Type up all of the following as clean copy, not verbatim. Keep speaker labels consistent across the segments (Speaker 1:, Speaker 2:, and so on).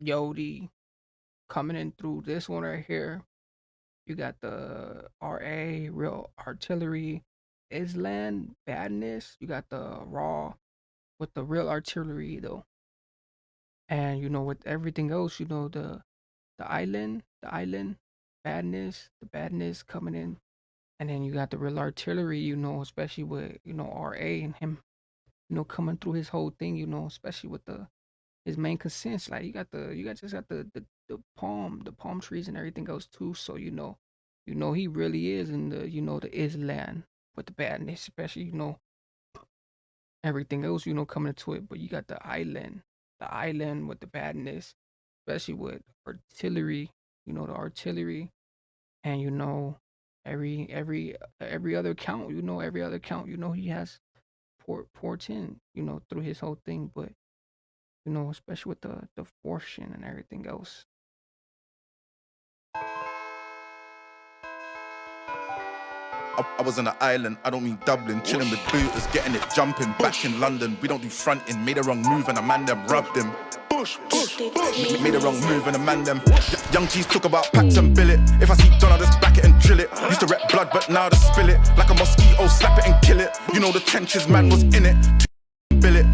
Speaker 1: Yodi coming in through this one right here. You got the RA, Real Artillery, Island, Badness. You got the Raw with the Real Artillery though. And with everything else, the island, the badness coming in. And then you got the Real Artillery, especially with, RA and him, coming through his whole thing, especially with the his main consents. Like you got the palm trees and everything else too. So he really is in the island with the badness, especially everything else coming into it. But you got the island with the badness, especially with artillery. The artillery, and every other count. Every other count. He has ports in. Through his whole thing, but especially with the fortune and everything else.
Speaker 2: I was on an island, I don't mean Dublin, chilling with booters, getting it jumping. Back in London, we don't do fronting. Made a wrong move and a man them rubbed him. Made a wrong move and a man them. Young G's talk about packs and billet. If I see Don, I just back it and drill it. Used to rep blood, but now to spill it. Like a mosquito, slap it and kill it. The trenches, man was in it. Bill it.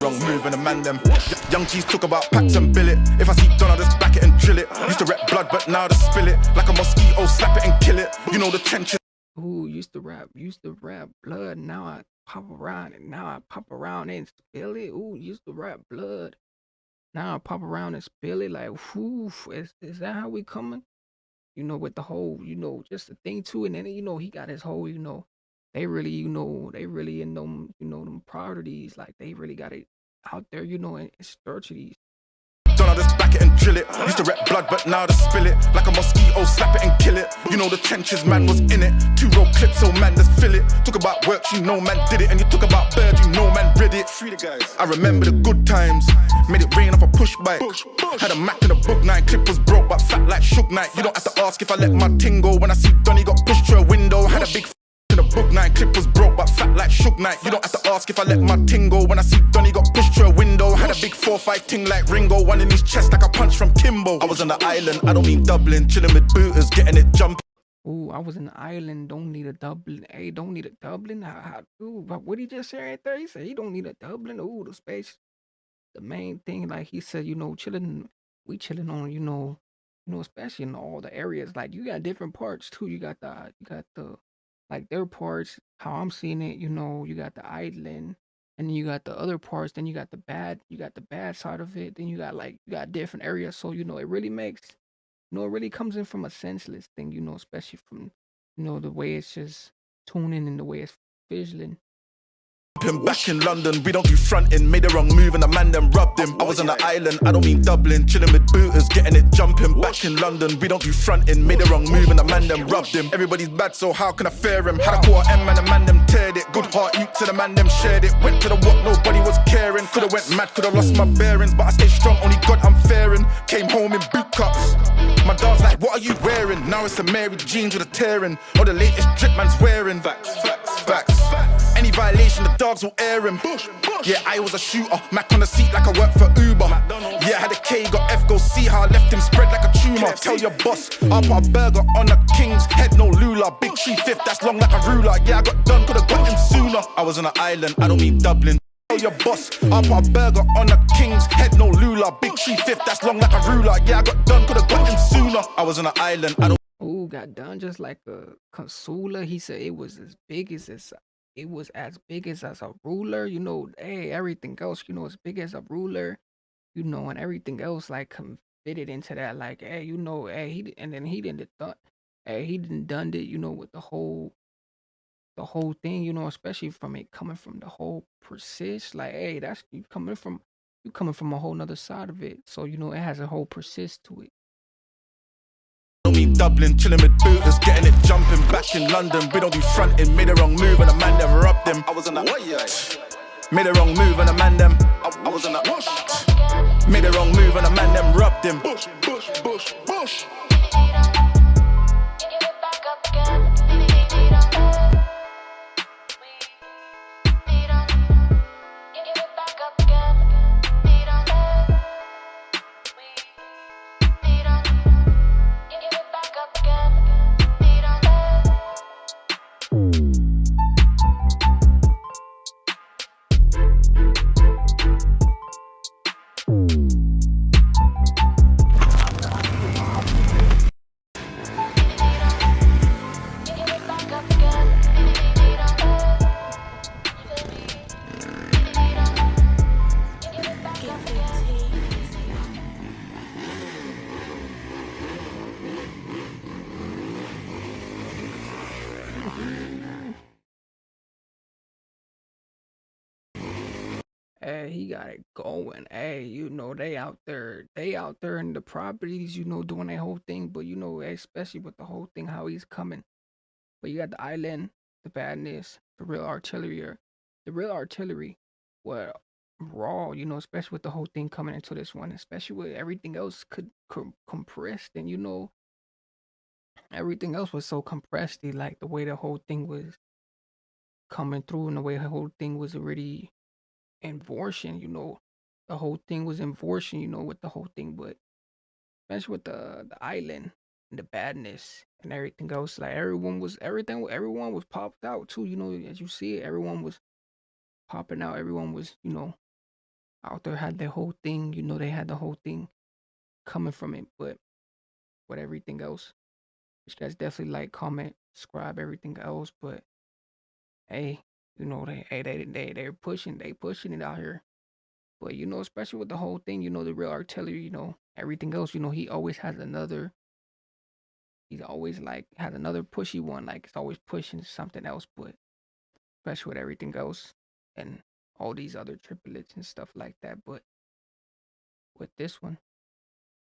Speaker 2: Wrong move and a man them. Young G's talk about packs and billet. If I see Don, I just back it and drill it. Used to rep blood, but now to spill it. Like a mosquito, slap it and kill it. The trenches.
Speaker 1: Who used to rap blood. Now I pop around and spill it. Ooh, used to rap blood. Now I pop around and spill it. Like, whoo, is that how we coming? With the whole, just the thing too. And then he got his whole, they really in them priorities. Like they really got it out there, in sturdities.
Speaker 2: Done, I just back it and drill it. Used to rep blood, but now to spill it. Like a mosquito, slap it and kill it. The trenches, man was in it. 2-roll clips, so man, just fill it. Talk about work, man did it. And you talk about bird, man read it. Free the guys. I remember the good times. Made it rain off a push bike. Had a Mac in a book night. Clip was broke, but fat like Suge Knight. You don't have to ask if I let my ting go. When I see Donny got pushed through a window. Had a big in a book night. Clip was broke, but fat like Suge Knight. You don't have to ask if I let my ting go. When I see Donny got pushed through a window. Had a big 4-5 ting like Ringo. One in his chest like a punch from Kimbo. I was on the island, I don't mean Dublin. Chilling with booters, getting it jumping.
Speaker 1: Ooh, I was in the island. Don't need a Dublin. Hey, don't need a Dublin. Ooh, but what he just said right there? He said he don't need a Dublin. Ooh, the space. The main thing, like he said, chilling. We chilling on, especially in all the areas. Like you got different parts too. You got the like their parts. How I'm seeing it, you got the island, and then you got the other parts. Then you got the bad side of it. Then you got different areas. So it really makes. It really comes in from a senseless thing, especially from, the way it's just tuning and the way it's fizzling.
Speaker 2: Back in London, we don't do fronting. Made a wrong move and a man them rubbed him. I was on the island, I don't mean Dublin. Chilling with booters, getting it jumping. Back in London, we don't do fronting. Made a wrong move and a man them rubbed him. Everybody's bad, so how can I fear him? Had a quarter M and a man them teared it. Good heart, you to the man them shared it. Went to the what, nobody was caring. Could've went mad, could've lost my bearings. But I stayed strong, only God I'm fearing. Came home in boot cuts. My dog's like, what are you wearing? Now it's the Mary jeans with a tearing. Or the latest drip man's wearing. Facts. Any violation, the dogs will air him. Yeah, I was a shooter. Mac on the seat like I work for Uber. Yeah, I had a K, got F, go see how I left him spread like a tumor. Tell your boss, I'll put a burger on the king's head, no lula. Big 3/5, that's long like a ruler. Yeah, I got done, could've got him sooner. I was on an island, I don't mean Dublin. Tell your boss, I'll put a burger on the king's head, no lula. Big 3/5, that's long like a ruler. Yeah, I got done, could've got him sooner. I was on an island, I don't.
Speaker 1: Ooh, got done just like a consola. He said it was as big as this. It was as big as a ruler. Hey, everything else, as big as a ruler. And everything else like fitted into that. Like, hey, hey, and then he didn't thought, hey, he didn't done it. With the whole thing. Especially from it coming from the whole persist. Like, hey, that's you coming from a whole nother side of it. So it has a whole persist to it.
Speaker 2: I don't mean Dublin, chilling with booters, getting it jumping. Back in London, we don't do fronting. Made a wrong move and a man them rubbed him. I was on that. Made a wrong move and a man them. I was on that. Made a wrong move and a man them rubbed him. Bush.
Speaker 1: Hey, he got it going. Hey, they out there in the properties, doing their whole thing. But especially with the whole thing, how he's coming. But you got the island, the badness, the real artillery, well, raw, especially with the whole thing coming into this one, especially with everything else compressed, and everything else was so compressed. Like the way the whole thing was coming through, and the way the whole thing was already in portion, the whole thing was in portion, with the whole thing, but especially with the island and the badness and everything else. Like everyone was popped out too. As you see it, everyone was popping out. Everyone was out there had their whole thing. They had the whole thing coming from it. But with everything else, you guys definitely like, comment, subscribe, everything else. But hey, they're pushing it out here. But especially with the whole thing, the real artillery, everything else, he's always like has another pushy one, like it's always pushing something else, but especially with everything else and all these other triplets and stuff like that. But with this one,